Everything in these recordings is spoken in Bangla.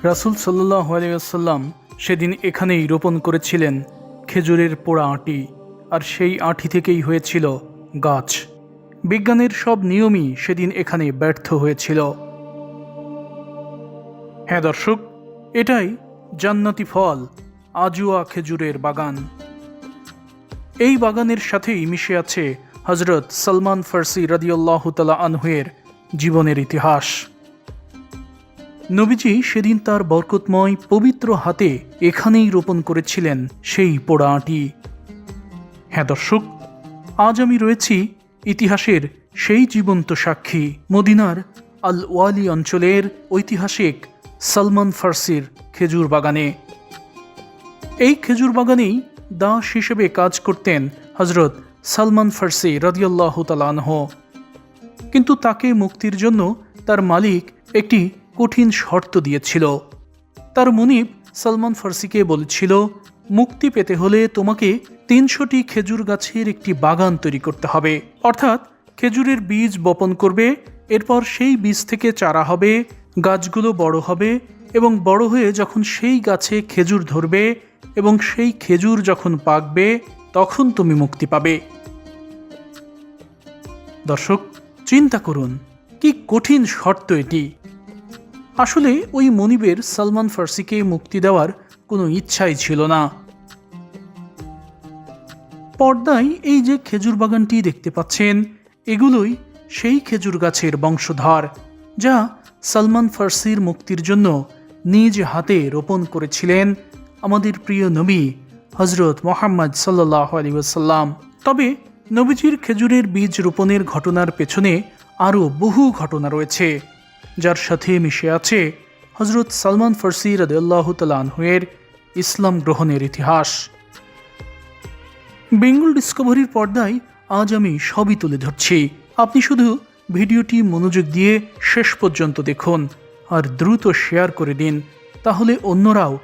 রাসূল সাল্লাল্লাহু আলাইহি ওয়াসাল্লাম সেদিন এখানেই রোপণ করেছিলেন খেজুরের পোড়া আঁটি, আর সেই আঁটি থেকেই হয়েছিল গাছ। বিজ্ঞানের সব নিয়মই সেদিন এখানে ব্যর্থ হয়েছিল। হ্যাঁ দর্শক, এটাই জান্নাতি ফল আজওয়া খেজুরের বাগান। এই বাগানের সাথেই মিশে আছে হযরত সালমান ফার্সি রাদিয়াল্লাহু তাআলা আনহুয়ের জীবনের ইতিহাস। নবীজি সেদিন তার বরকতময় পবিত্র হাতে এখানেই রোপণ করেছিলেন সেই পোড়া আঁটি। হ্যাঁ দর্শক, আজ আমি রয়েছি ইতিহাসের সেই জীবন্ত সাক্ষী মদিনার আল ওয়ালি অঞ্চলের ঐতিহাসিক সালমান ফার্সির খেজুর বাগানে। এই খেজুর বাগানেই দাস হিসেবে কাজ করতেন হযরত সালমান ফার্সি রাদিয়াল্লাহু তাআলা আনহু। কিন্তু তাকে মুক্তির জন্য তার মালিক একটি কঠিন শর্ত দিয়েছিল। তার মুনিব সালমান ফার্সিকে বলেছিল, মুক্তি পেতে হলে তোমাকে ৩০০টি খেজুর গাছের একটি বাগান তৈরি করতে হবে। অর্থাৎ খেজুরের বীজ বপন করবে, এরপর সেই বীজ থেকে চারা হবে, গাছগুলো বড় হবে এবং বড় হয়ে যখন সেই গাছে খেজুর ধরবে এবং সেই খেজুর যখন পাকবে তখন তুমি মুক্তি পাবে। দর্শক, চিন্তা করুন কি কঠিন শর্ত এটি। আসলে ওই মনিবের সালমান ফার্সিকে মুক্তি দেওয়ার কোনো ইচ্ছাই ছিল না। পর্দায় এই যে খেজুর বাগানটি দেখতে পাচ্ছেন, এগুলোই সেই খেজুর গাছের বংশধর যা সালমান ফার্সির মুক্তির জন্য নিজ হাতে রোপণ করেছিলেন আমাদের প্রিয় নবী হযরত মুহাম্মদ সাল্লাল্লাহু আলাইহি ওয়াসাল্লাম। তবে নবীজির খেজুরের বীজ রোপণের ঘটনার পেছনে আরও বহু ঘটনা রয়েছে, যার সাথে মিশে আছে হযরত সালমান ফার্সি রাদিয়াল্লাহু তাআলা আনহুয়ের ইসলাম গ্রহণের ইতিহাস। বেঙ্গল ডিসকভারির পর্দায় আজ আমি সবই তুলে ধরছি। আপনি শুধু ভিডিওটি মনোযোগ দিয়ে শেষ পর্যন্ত দেখুন আর দ্রুত শেয়ার করে দিন, তাহলে অন্যরাও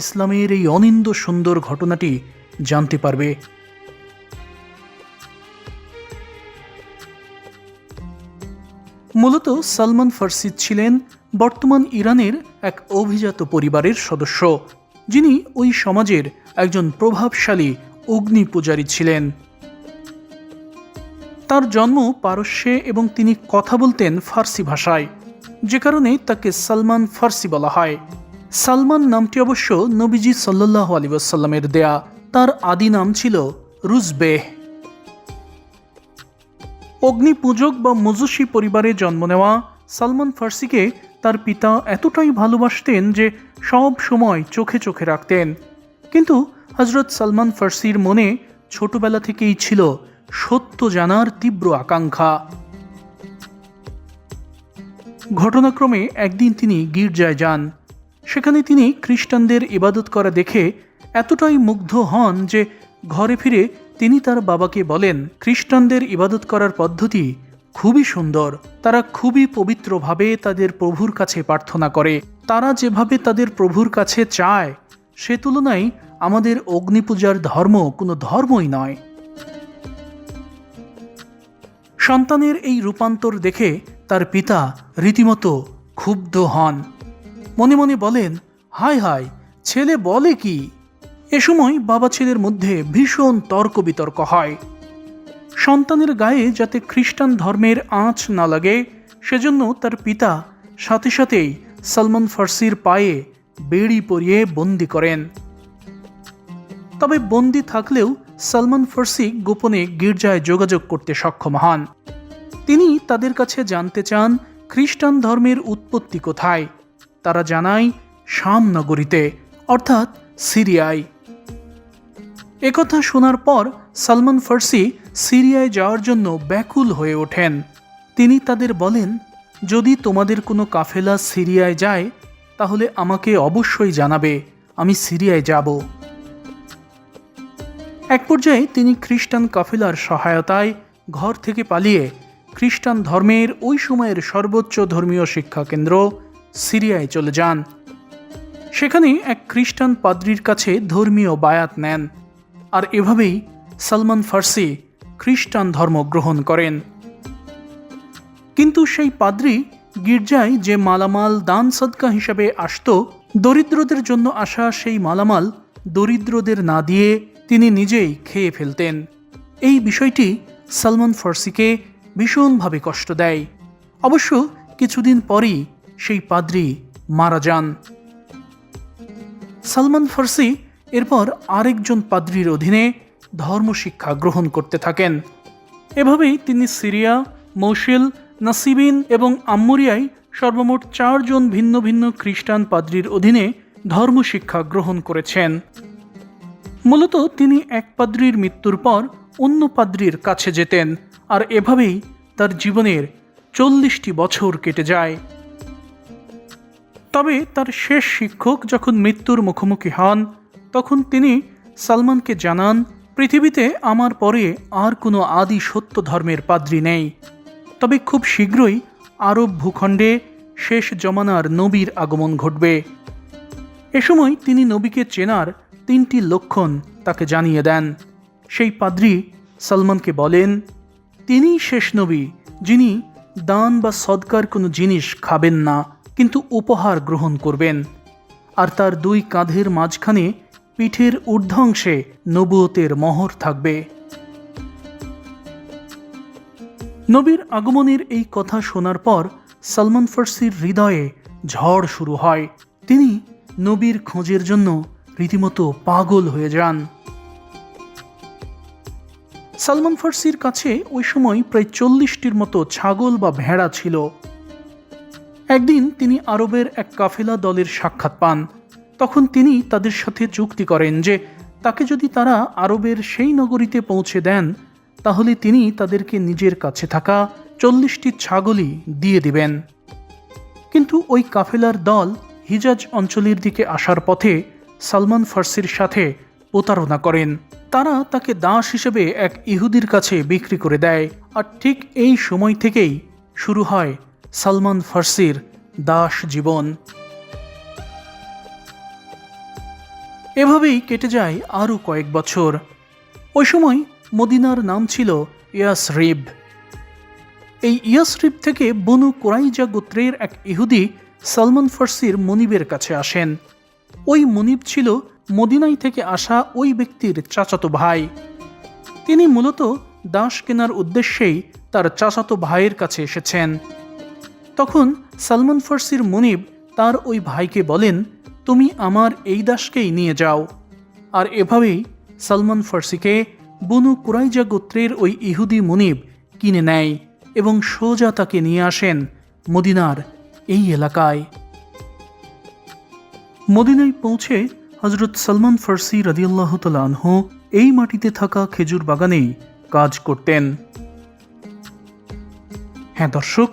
ইসলামের এই অনিন্দ্য সুন্দর ঘটনাটি জানতে পারবে। মূলত সালমান ফার্সি ছিলেন বর্তমান ইরানের এক অভিজাত পরিবারের সদস্য, যিনি ওই সমাজের একজন প্রভাবশালী অগ্নি পূজারী ছিলেন। তার জন্ম পারস্যে এবং তিনি কথা বলতেন ফার্সি ভাষায়, যে কারণে তাকে সালমান ফার্সি বলা হয়। সালমান নামটি অবশ্য নবীজি সাল্লাল্লাহু আলাইহি ওয়াসাল্লামের দেয়া। তার আদি নাম ছিল রুজবেহ। অগ্নিপূজক বা মজুসি পরিবারে জন্ম নেওয়া সালমান ফার্সিকে তার পিতা এতটাই ভালোবাসতেন যে সব সময় চোখে চোখে রাখতেন। কিন্তু হযরত সালমান ফার্সির মনে ছোটবেলা থেকেই ছিল সত্য জানার তীব্র আকাঙ্ক্ষা। ঘটনাক্রমে একদিন তিনি গির্জায় যান। সেখানে তিনি খ্রিস্টানদের ইবাদত করা দেখে এতটাই মুগ্ধ হন যে ঘরে ফিরে তিনি তার বাবাকে বলেন, খ্রিস্টানদের ইবাদত করার পদ্ধতি খুবই সুন্দর। তারা খুবই পবিত্রভাবে তাদের প্রভুর কাছে প্রার্থনা করে। তারা যেভাবে তাদের প্রভুর কাছে চায়, সে তুলনায় আমাদের অগ্নিপূজার ধর্ম কোনো ধর্মই নয়। সন্তানের এই রূপান্তর দেখে তার পিতা রীতিমতো ক্ষুব্ধ হন। মনে মনে বলেন, হায় হায়, ছেলে বলে কি? এ সময় বাবা ছেলের মধ্যে ভীষণ তর্ক বিতর্ক হয়। সন্তানের গায়ে যাতে খ্রিস্টান ধর্মের আঁচ না লাগে, সেজন্য তার পিতা সাথে সাথেই সালমান ফার্সির পায়ে বেড়ি পরিয়ে বন্দি করেন। তবে বন্দি থাকলেও সালমান ফার্সি গোপনে গির্জায় যোগাযোগ করতে সক্ষম হন। তিনি তাদের কাছে জানতে চান খ্রিস্টান ধর্মের উৎপত্তি কোথায়। তারা জানায় শাম নগরীতে, অর্থাৎ সিরিয়ায়। একথা শোনার পর সালমান ফার্সি সিরিয়ায় যাওয়ার জন্য ব্যাকুল হয়ে ওঠেন। তিনি তাদের বলেন, যদি তোমাদের কোনো কাফেলা সিরিয়ায় যায় তাহলে আমাকে অবশ্যই জানাবে, আমি সিরিয়ায় যাব। এক পর্যায়ে তিনি খ্রিস্টান কাফেলার সহায়তায় ঘর থেকে পালিয়ে খ্রিস্টান ধর্মের ওই সময়ের সর্বোচ্চ ধর্মীয় শিক্ষা কেন্দ্র সিরিয়ায় চলে যান। সেখানে এক খ্রিস্টান পাদ্রির কাছে ধর্মীয় বায়াত নেন, আর এভাবেই সালমান ফার্সি খ্রিস্টান ধর্ম গ্রহণ করেন। কিন্তু সেই পাদ্রি গির্জায় যে মালামাল দান সদকা হিসাবে আসত, দরিদ্রদের জন্য আসা সেই মালামাল দরিদ্রদের না দিয়ে তিনি নিজেই খেয়ে ফেলতেন। এই বিষয়টি সালমান ফার্সিকে ভীষণভাবে কষ্ট দেয়। অবশ্য কিছুদিন পরই সেই পাদ্রী মারা যান। সালমান ফার্সি এরপর আরেকজন পাদ্রীর অধীনে ধর্মশিক্ষা গ্রহণ করতে থাকেন। এভাবেই তিনি সিরিয়া, মৌসিল, নাসিবিন এবং আম্মুরিয়ায় সর্বমোট 4 জন ভিন্ন ভিন্ন খ্রিস্টান পাদ্রীর অধীনে ধর্মশিক্ষা গ্রহণ করেছেন। মূলত তিনি এক পাদ্রীর মৃত্যুর পর অন্য পাদ্রীর কাছে যেতেন, আর এভাবেই তার জীবনের 40টি বছর কেটে যায়। তবে তার শেষ শিক্ষক যখন মৃত্যুর মুখোমুখি হন, তখন তিনি সালমানকে জানান, পৃথিবীতে আমার পরে আর কোনো আদি সত্য ধর্মের পাদ্রী নেই, তবে খুব শীঘ্রই আরব ভূখণ্ডে শেষ জমানার নবীর আগমন ঘটবে। এ সময় তিনি নবীকে চেনার 3টি লক্ষণ তাকে জানিয়ে দেন। সেই পাদ্রী সালমানকে বলেন, তিনিই শেষ নবী যিনি দান বা সদকার কোনো জিনিস খাবেন না, কিন্তু উপহার গ্রহণ করবেন, আর তার 2 কাঁধের মাঝখানে পিঠের ঊর্ধ্বাংশে নবুয়তের মোহর থাকবে। নবীর আগমনের এই কথা শোনার পর সালমান ফার্সির হৃদয়ে ঝড় শুরু হয়। তিনি নবীর খোঁজের জন্য রীতিমতো পাগল হয়ে যান। সালমান ফার্সির কাছে ওই সময় প্রায় 40টির মতো ছাগল বা ভেড়া ছিল। একদিন তিনি আরবের এক কাফেলা দলের সাক্ষাৎ পান। তখন তিনি তাদের সাথে চুক্তি করেন যে তাকে যদি তারা আরবের সেই নগরীতে পৌঁছে দেন, তাহলে তিনি তাদেরকে নিজের কাছে থাকা 40টি ছাগলই দিয়ে দিবেন। কিন্তু ওই কাফেলার দল হিজাজ অঞ্চলের দিকে আসার পথে সালমান ফার্সির সাথে প্রতারণা করেন। তারা তাকে দাস হিসেবে এক ইহুদির কাছে বিক্রি করে দেয়। আর ঠিক এই সময় থেকেই শুরু হয় সালমান ফার্সির দাস জীবন। এভাবেই কেটে যায় আরও কয়েক বছর। ওই সময় মদিনার নাম ছিল ইয়াসরিব। এই ইয়াসরিব থেকে বনু কুরাইজা গোত্রের এক ইহুদি সালমান ফার্সির মনিবের কাছে আসেন। ওই মনিব ছিল মদিনায় থেকে আসা ওই ব্যক্তির চাচাতো ভাই। তিনি মূলত দাস কেনার উদ্দেশ্যেই তার চাচাতো ভাইয়ের কাছে এসেছেন। তখন সালমান ফার্সির মনিব তার ওই ভাইকে বলেন, তুমি আমার এই দাসকেই নিয়ে যাও। আর এভাবেই সালমান ফার্সিকে বনু কুরাইজা গোত্রের ওই ইহুদি মনিব কিনে নেয় এবং সোজা তাকে নিয়ে আসেন মদিনার এই এলাকায়। মদিনায় পৌঁছে হযরত সালমান ফার্সি রাদিয়াল্লাহু তাআলা আনহু এই মাটিতে থাকা খেজুর বাগানেই কাজ করতেন। হ্যাঁ দর্শক,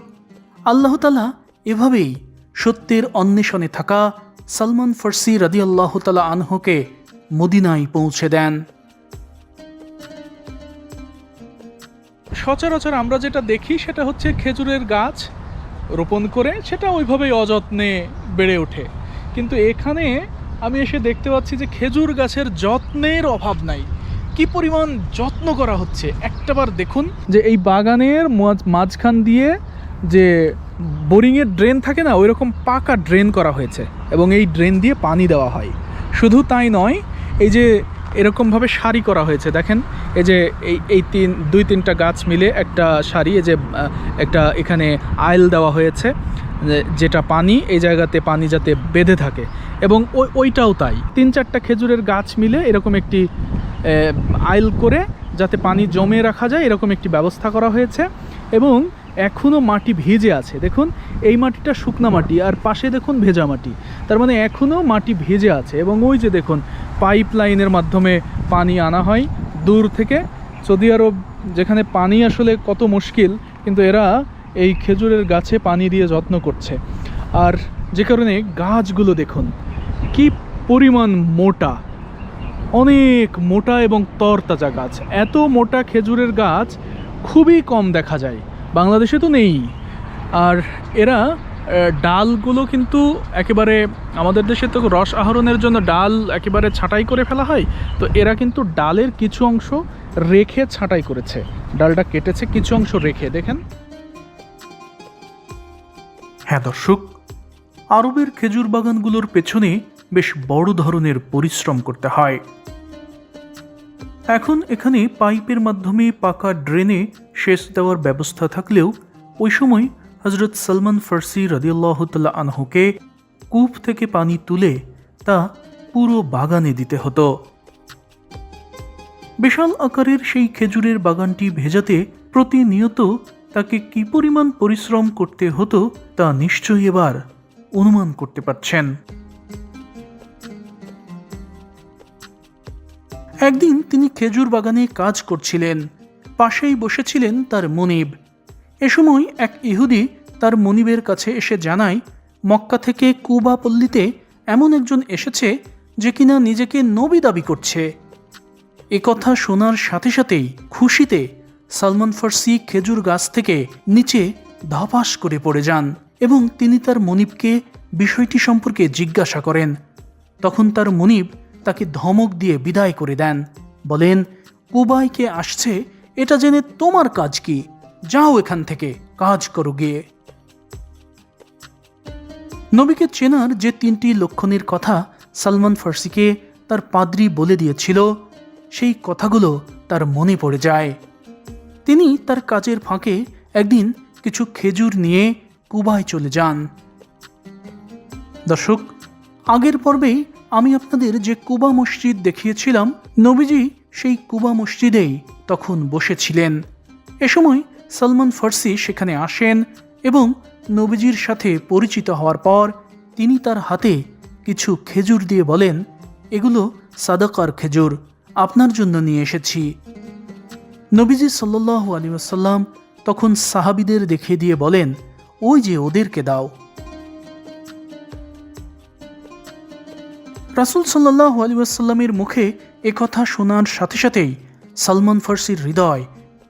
আল্লাহ তাআলা এভাবেই সত্যের অন্বেষণে থাকা সালমান ফার্সি রাদিয়াল্লাহু তাআলা আনহুকে মদিনায় পৌঁছে দেন। সচরাচর আমরা যেটা দেখি সেটা হচ্ছে খেজুরের গাছ রোপণ করে সেটা ওইভাবেই অযত্নে বেড়ে ওঠে, কিন্তু এখানে আমি এসে দেখতে পাচ্ছি যে খেজুর গাছের যত্নের অভাব নাই। কি পরিমাণ যত্ন করা হচ্ছে একটাবার দেখুন। যে এই বাগানের মাঝখান দিয়ে যে বোরিংয়ের ড্রেন থাকে না, ওই রকম পাকা ড্রেন করা হয়েছে এবং এই ড্রেন দিয়ে পানি দেওয়া হয়। শুধু তাই নয়, এই যে এরকমভাবে সারি করা হয়েছে, দেখেন এই যে এই 2-3টা গাছ মিলে একটা সারি, এই যে একটা এখানে আইল দেওয়া হয়েছে, যেটা পানি এই জায়গাতে পানি যাতে বেঁধে থাকে, এবং ওইটাও তাই 3-4টা খেজুরের গাছ মিলে এরকম একটি আইল করে যাতে পানি জমে রাখা যায় এরকম একটি ব্যবস্থা করা হয়েছে। এবং এখনও মাটি ভিজে আছে, দেখুন এই মাটিটা শুকনা মাটি আর পাশে দেখুন ভেজা মাটি, তার মানে এখনও মাটি ভিজে আছে। এবং ওই যে দেখুন পাইপ লাইনের মাধ্যমে পানি আনা হয় দূর থেকে। সৌদি আরব যেখানে পানি আসলে কত মুশকিল, কিন্তু এরা এই খেজুরের গাছে পানি দিয়ে যত্ন করছে। আর যে কারণে গাছগুলো দেখুন কি পরিমাণ মোটা, অনেক মোটা এবং তরতাজা গাছ। এত মোটা খেজুরের গাছ খুবই কম দেখা যায়, বাংলাদেশে তো নেই। আর এরা ডালগুলো কিন্তু একেবারে, আমাদের দেশে তো রস আহরণের জন্য ডাল একেবারে ছাঁটাই করে ফেলা হয়, তো এরা কিন্তু ডালের কিছু অংশ রেখে ছাঁটাই করেছে, ডালটা কেটেছে কিছু অংশ রেখে, দেখেন। হ্যাঁ দর্শক, আরবের খেজুর বাগানগুলোর পেছনে বেশ বড় ধরনের পরিশ্রম করতে হয়। এখন এখানে পাইপের মাধ্যমে পাকা ড্রেনে সেচ দেওয়ার ব্যবস্থা থাকলেও ওই সময় হজরত সলমান ফার্সি রাদিয়াল্লাহু তাআলা আনহুকে কূপ থেকে পানি তুলে তা পুরো বাগানে দিতে হতো। বিশাল আকারের সেই খেজুরের বাগানটি ভেজাতে প্রতিনিয়ত তাকে কি পরিমাণ পরিশ্রম করতে হতো তা নিশ্চয়ই এবার অনুমান করতে পারছেন। একদিন তিনি খেজুর বাগানে কাজ করছিলেন, পাশেই বসেছিলেন তার মনিব। এ সময় এক ইহুদি তার মনিবের কাছে এসে জানায়, মক্কা থেকে কুবা পল্লীতে এমন একজন এসেছে যে কিনা নিজেকে নবী দাবি করছে। এ কথা শোনার সাথে সাথেই খুশিতে সালমান ফার্সি খেজুর গাছ থেকে নিচে ধপাস করে পড়ে যান এবং তিনি তার মনিবকে বিষয়টি সম্পর্কে জিজ্ঞাসা করেন। তখন তার মনিব তাকে ধমক দিয়ে বিদায় করে দেন, বলেন, কুবায় কে আসছে এটা জেনে তোমার কাজ কি? যাও এখান থেকে, কাজ করো গিয়ে। নবীকে চেনার যে 3টি লক্ষণের কথা সালমান ফার্সিকে তার পাদ্রী বলে দিয়েছিল, সেই কথাগুলো তার মনে পড়ে যায়। তিনি তার কাজের ফাঁকে একদিন কিছু খেজুর নিয়ে কুবায় চলে যান। দর্শক, আগের পর্বেই আমি আপনাদের যে কুবা মসজিদ দেখিয়েছিলাম, নবীজি সেই কুবা মসজিদেই তখন বসেছিলেন। এ সময় সালমান ফার্সি সেখানে আসেন এবং নবীজির সাথে পরিচিত হওয়ার পর তিনি তার হাতে কিছু খেজুর দিয়ে বলেন, এগুলো সাদাকার খেজুর, আপনার জন্য নিয়ে এসেছি। নবীজি সাল্লাল্লাহু আলাইহি ওয়াসাল্লাম তখন সাহাবীদের দেখিয়ে দিয়ে বলেন, ওই যে ওদেরকে দাও। রাসূল সাল্লাল্লাহু আলাইহি ওয়াসাল্লামের মুখে একথা শোনার সাথে সাথেই সালমান ফার্সির হৃদয়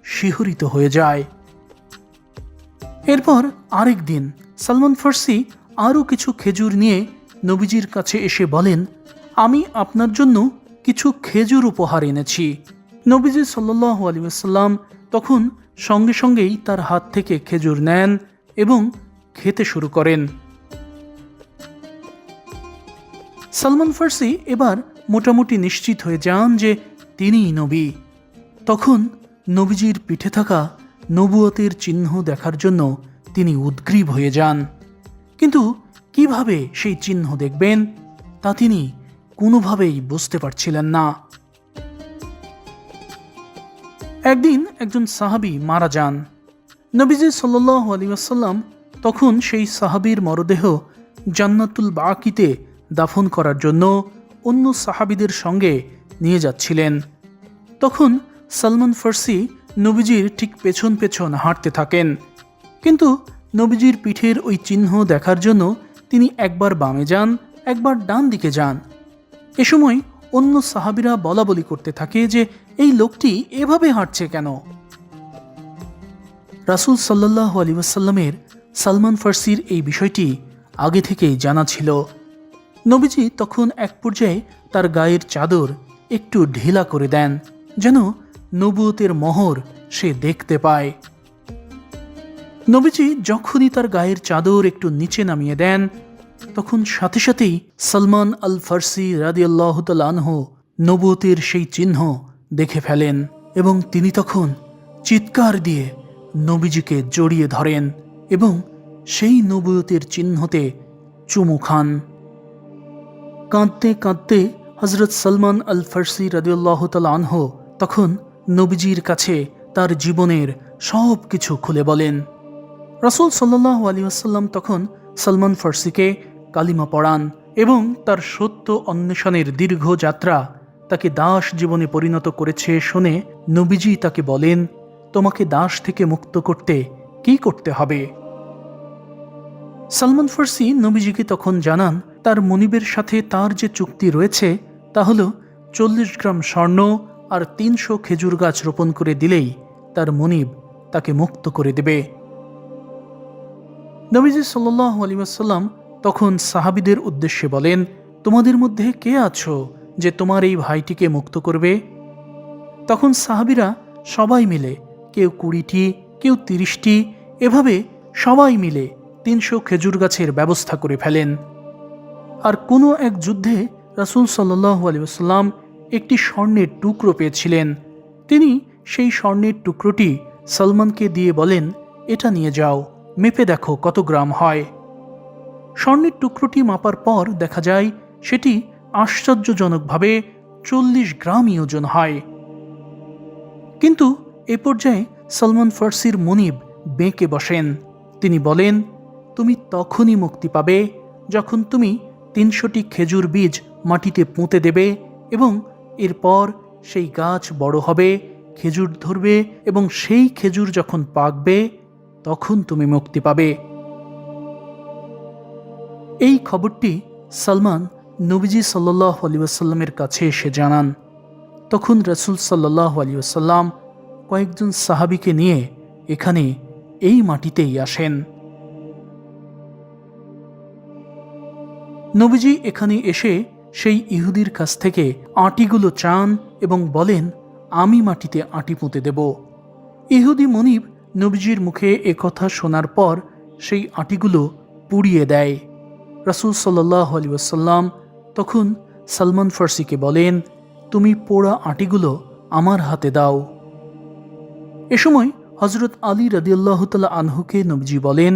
শিহরিত হয়ে যায়। এরপর আরেক দিন সালমান ফার্সি আরও কিছু খেজুর নিয়ে নবীজির কাছে এসে বলেন, আমি আপনার জন্য কিছু খেজুর উপহার এনেছি। নবীজি সাল্লাল্লাহু আলাইহি ওয়াসাল্লাম তখন সঙ্গে সঙ্গেই তার হাত থেকে খেজুর নেন এবং খেতে শুরু করেন। সালমান ফার্সি এবার মোটামুটি নিশ্চিত হয়ে যান যে তিনিই নবী। তখন নবীজির পিঠে থাকা নবুয়তের চিহ্ন দেখার জন্য তিনি উদ্গ্রীব হয়ে যান, কিন্তু কিভাবে সেই চিহ্ন দেখবেন তা তিনি কোনোভাবেই বুঝতে পারছিলেন না। একদিন একজন সাহাবী মারা যান। নবীজি সাল্লাল্লাহু আলাইহি ওয়াসাল্লাম তখন সেই সাহাবীর মরদেহ জান্নাতুল বাকিতে দাফন করার জন্য অন্য সাহাবীদের সঙ্গে নিয়ে যাচ্ছিলেন। তখন সালমান ফার্সি নবীজির ঠিক পেছন পেছন হাঁটতে থাকেন, কিন্তু নবীজির পিঠের ওই চিহ্ন দেখার জন্য তিনি একবার বামে যান, একবার ডান দিকে যান। এ সময় অন্য সাহাবীরা বলাবলি করতে থাকে যে এই লোকটি এভাবে হাঁটছে কেন? রাসূল সাল্লাল্লাহু আলাইহি ওয়াসাল্লামের সালমান ফার্সির এই বিষয়টি আগে থেকেই জানা ছিল। নবীজি তখন এক পর্যায়ে তার গায়ের চাদর একটু ঢিলা করে দেন, যেন নবুয়তের মোহর সে দেখতে পায়। নবীজি যখনই তার গায়ের চাদর একটু নিচে নামিয়ে দেন, তখন সাথে সাথেই সালমান আল ফার্সি রাদিয়াল্লাহু তাআলা আনহু নবুয়তের সেই চিহ্ন দেখে ফেলেন এবং তিনি তখন চিৎকার দিয়ে নবীজিকে জড়িয়ে ধরেন এবং সেই নবুয়তের চিহ্নতে চুমু খান। কাঁদতে কাঁদতে হযরত সালমান আল ফার্সি রাদিয়াল্লাহু তাআলা আনহু তখন নবীজির কাছে তার জীবনের সব কিছু খুলে বলেন। রাসূল সাল্লাল্লাহু আলাইহি ওয়াসাল্লাম তখন সালমান ফার্সিকে কালিমা পড়ান এবং তার সত্য অন্বেষণের দীর্ঘ যাত্রা তাকে দাস জীবনে পরিণত করেছে শুনে নবীজি তাকে বলেন, তোমাকে দাস থেকে মুক্ত করতে কি করতে হবে? সালমান ফার্সি নবীজিকে তখন জানান তার মনিবের সাথে তার যে চুক্তি রয়েছে তা হল 40 গ্রাম স্বর্ণ আর 300 খেজুর গাছ রোপণ করে দিলেই তার মনিব তাকে মুক্ত করে দেবে। নবীজি সাল্লাল্লাহু আলাইহি ওয়াসাল্লাম তখন সাহাবীদের উদ্দেশ্যে বলেন, তোমাদের মধ্যে কে আছো যে তোমার এই ভাইটিকে মুক্ত করবে? তখন সাহাবীরা সবাই মিলে কেউ 20টি, কেউ 30টি, এভাবে সবাই মিলে 300 খেজুর গাছের ব্যবস্থা করে ফেলেন। আর কোনো এক যুদ্ধে রাসূল সাল্লাল্লাহু আলাইহি ওয়াসাল্লাম একটি স্বর্ণের টুকরো পেয়েছিলেন। তিনি সেই স্বর্ণের টুকরোটি সালমানকে দিয়ে বলেন, এটা নিয়ে যাও, মেপে দেখো কত গ্রাম হয়। স্বর্ণের টুকরোটি মাপার পর দেখা যায় সেটি আশ্চর্যজনকভাবে 40 গ্রামই ওজন হয়। কিন্তু এ পর্যায়ে সলমান ফার্সির মুনিব বেঁকে বসেন। তিনি বলেন, তুমি তখনই মুক্তি পাবে যখন তুমি 300টি খেজুর বীজ মাটিতে পুঁতে দেবে এবং এরপর সেই গাছ বড় হবে, খেজুর ধরবে এবং সেই খেজুর যখন পাকবে তখন তুমি মুক্তি পাবে। এই খবরটি সালমান নবীজি সাল্লাল্লাহু আলাইহি ওয়াসাল্লামের কাছে এসে জানান। তখন রাসূল সাল্লাল্লাহু আলাইহি ওয়াসাল্লাম কয়েকজন সাহাবীকে নিয়ে এখানে এই মাটিতেই আসেন। নবীজি এখানে এসে সেই ইহুদির কাছ থেকে আটিগুলো চান এবং বলেন, আমি মাটিতে আটি পুঁতে দেব। ইহুদি মুনিব নবীজির মুখে একথা শোনার পর সেই আটিগুলো পুড়িয়ে দেয়। রাসূল সাল্লাল্লাহু আলাইহি ওয়াসাল্লাম তখন সলমান ফার্সিকে বলেন, তুমি পোড়া আটিগুলো আমার হাতে দাও। এ সময় হযরত আলী রাদিয়াল্লাহু তাআলা আনহুকে নবীজি বলেন,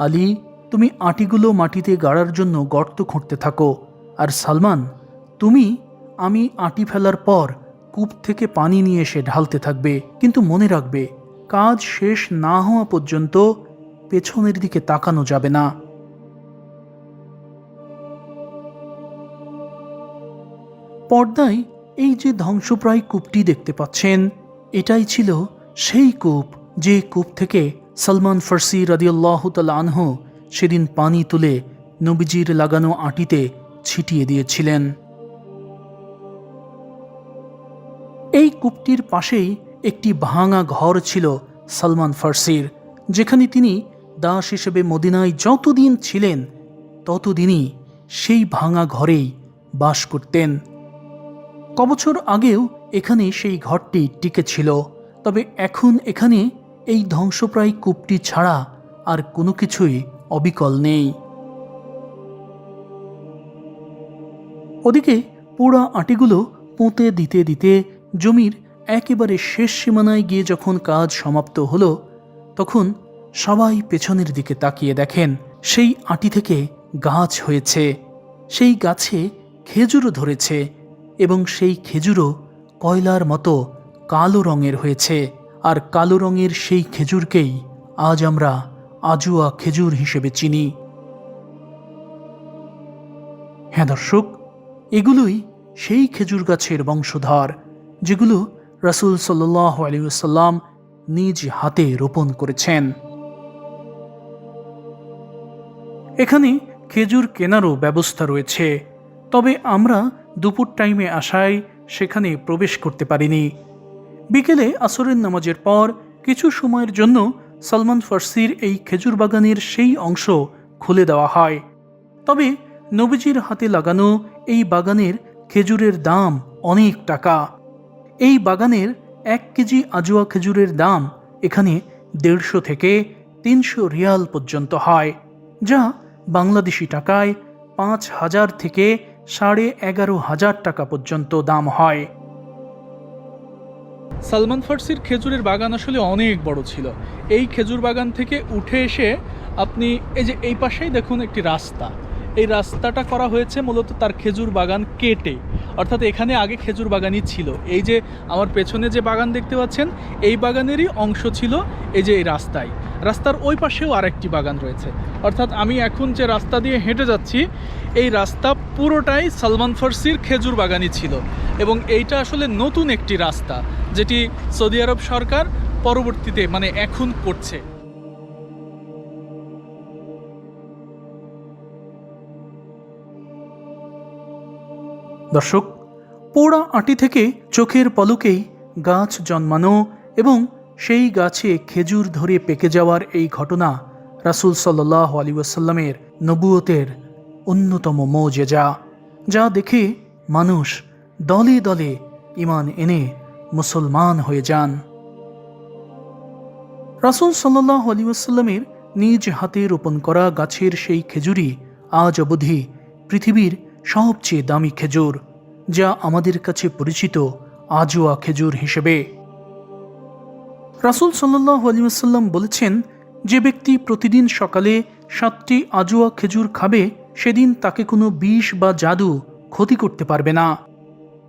আলী, তুমি আটিগুলো মাটিতে গাড়ার জন্য গর্ত খুঁড়তে থাকো, আর সালমান, তুমি আমি আটি ফেলার পর কূপ থেকে পানি নিয়ে এসে ঢালতে থাকবে, কিন্তু মনে রাখবে কাজ শেষ না হওয়া পর্যন্ত পেছনের দিকে তাকানো যাবে না। পর্দায় এই যে ধ্বংসপ্রায় কূপটি দেখতে পাচ্ছেন, এটাই ছিল সেই কূপ যে কূপ থেকে সলমান ফার্সি রাদিয়াল্লাহু তাআলা আনহু সেদিন পানি তুলে নবীজির লাগানো আটিতে ছিটিয়ে দিয়েছিলেন। এই কূপটির পাশেই একটি ভাঙা ঘর ছিল সলমান ফার্সির, যেখানে তিনি দাস হিসেবে মদিনায় যতদিন ছিলেন ততদিনই সেই ভাঙা ঘরেই বাস করতেন। কবছর আগেও এখানে সেই ঘরটি টিকে ছিল, তবে এখন এখানে এই ধ্বংসপ্রায় কূপটি ছাড়া আর কোনো কিছুই অবিকল নেই। ওদিকে পোড়া আটিগুলো পুঁতে দিতে দিতে জমির একেবারে শেষ সীমানায় গিয়ে যখন কাজ সমাপ্ত হলো, তখন সবাই পেছনের দিকে তাকিয়ে দেখেন সেই আটি থেকে গাছ হয়েছে, সেই গাছে খেজুরও ধরেছে এবং সেই খেজুরও কয়লার মতো কালো রঙের হয়েছে। আর কালো রঙের সেই খেজুরকেই আজ আমরা আজুয়া খেজুর হিসেবে চিনি। হ্যাঁ দর্শক, এগুলোই সেই খেজুর গাছের বংশধর যেগুলো রাসূল সাল্লাল্লাহু আলাইহি ওয়াসাল্লাম নিজ হাতে রোপণ করেছেন। এখানে খেজুর কেনারও ব্যবস্থা রয়েছে, তবে আমরা দুপুর টাইমে আসায় সেখানে প্রবেশ করতে পারিনি। বিকেলে আসরের নামাজের পর কিছু সময়ের জন্য সলমান ফার্সির এই খেজুর বাগানের সেই অংশ খুলে দেওয়া হয়। তবে নবীজির হাতে লাগানো এই বাগানের খেজুরের দাম অনেক টাকা। এই বাগানের 1 কেজি আজওয়া খেজুরের দাম এখানে 150 থেকে 300 রিয়াল পর্যন্ত হয়, যা বাংলাদেশি টাকায় 5,000 থেকে 11,500 টাকা পর্যন্ত দাম হয়। সালমান ফার্সির খেজুরের বাগান আসলে অনেক বড় ছিল। এই খেজুর বাগান থেকে উঠে এসে আপনি এই যে এই পাশেই দেখুন একটি রাস্তা, এই রাস্তাটা করা হয়েছে মূলত তার খেজুর বাগান কেটে, অর্থাৎ এখানে আগে খেজুর বাগানই ছিল। এই যে আমার পেছনে যে বাগান দেখতে পাচ্ছেন, এই বাগানেরই অংশ ছিল এই যে এই রাস্তায়। রাস্তার ওই পাশেও আরেকটি বাগান রয়েছে, অর্থাৎ আমি এখন যে রাস্তা দিয়ে হেঁটে যাচ্ছি এই রাস্তা পুরোটাই সালমান ফার্সির খেজুর বাগানই ছিল। এবং এইটা আসলে নতুন একটি রাস্তা যেটি সৌদি আরব সরকার পরবর্তীতে মানে এখন করছে। দর্শক, পোড়া আটি থেকে চোখের পলকেই গাছ জন্মানো এবং সেই গাছে খেজুর ধরে পেকে যাওয়ার এই ঘটনা রাসূল সাল্লাল্লাহু আলাইহি ওয়াসাল্লামের নবুয়তের অন্যতম মুজিজা, যা দেখে মানুষ দলে দলে ঈমান এনে মুসলমান হয়ে যান। রাসূল সাল্লাল্লাহু আলাইহি ওয়াসাল্লামের নিজ হাতে রোপণ করা গাছের সেই খেজুরই আজ অবধি পৃথিবীর সবচেয়ে দামি খেজুর, যা আমাদের কাছে পরিচিত আজোয়া খেজুর হিসেবে। রাসূল সাল্লাল্লাহু আলাইহি ওয়াসাল্লাম বলেছেন, যে ব্যক্তি প্রতিদিন সকালে 7টি আজোয়া খেজুর খাবে সেদিন তাকে কোনো বিষ বা জাদু ক্ষতি করতে পারবে না।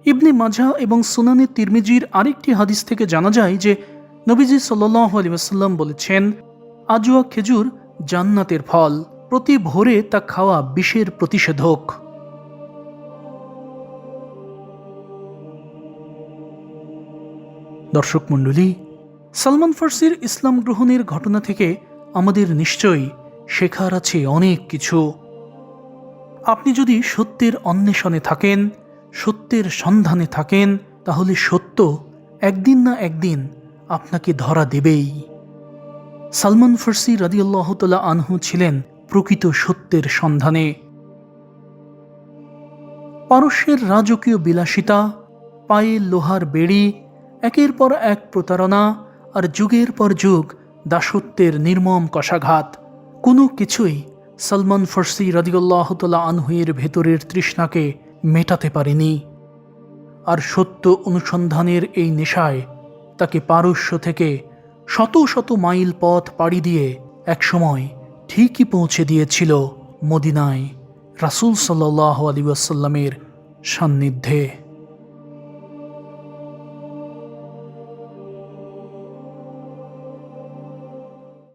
ইবনে মাজাহ এবং সুনানে তিরমিজির আরেকটি হাদিস থেকে জানা যায় যে নবীজি সাল্লাল্লাহু আলাইহি ওয়াসাল্লাম বলেছেন, আজওয়া খেজুর জান্নাতের ফল, প্রতি ভোরে তা খাওয়া বিষের প্রতিষেধক। দর্শক মণ্ডলী, সালমান ফার্সির ইসলাম গ্রহণের ঘটনা থেকে আমাদের নিশ্চয়ই শেখার আছে অনেক কিছু। আপনি যদি সত্যের অন্বেষণে থাকেন, সত্যের সন্ধানে থাকেন, তাহলে সত্য একদিন না একদিন আপনাকে ধরা দেবেই। সালমান ফার্সি রাদিয়াল্লাহু তাআলা আনহু ছিলেন প্রকৃত সত্যের সন্ধানে। পারস্যের রাজকীয় বিলাসিতা, পায়ে লোহার বেড়ি, একের পর এক প্রতারণা আর যুগের পর যুগ দাসত্বের নির্মম কষাঘাত, কোনো কিছুই সালমান ফার্সি রাদিয়াল্লাহু তাআলা আনহুয়ের ভেতরের তৃষ্ণাকে মেটাতে পারেনি। আর সত্য অনুসন্ধানের এই নেশায় তাকে পারস্য থেকে শত শত মাইল পথ পাড়ি দিয়ে একসময় ঠিকই পৌঁছে দিয়েছিল মদিনায় রাসূল সাল্লাল্লাহু আলাইহি ওয়াসাল্লামের সান্নিধ্যে।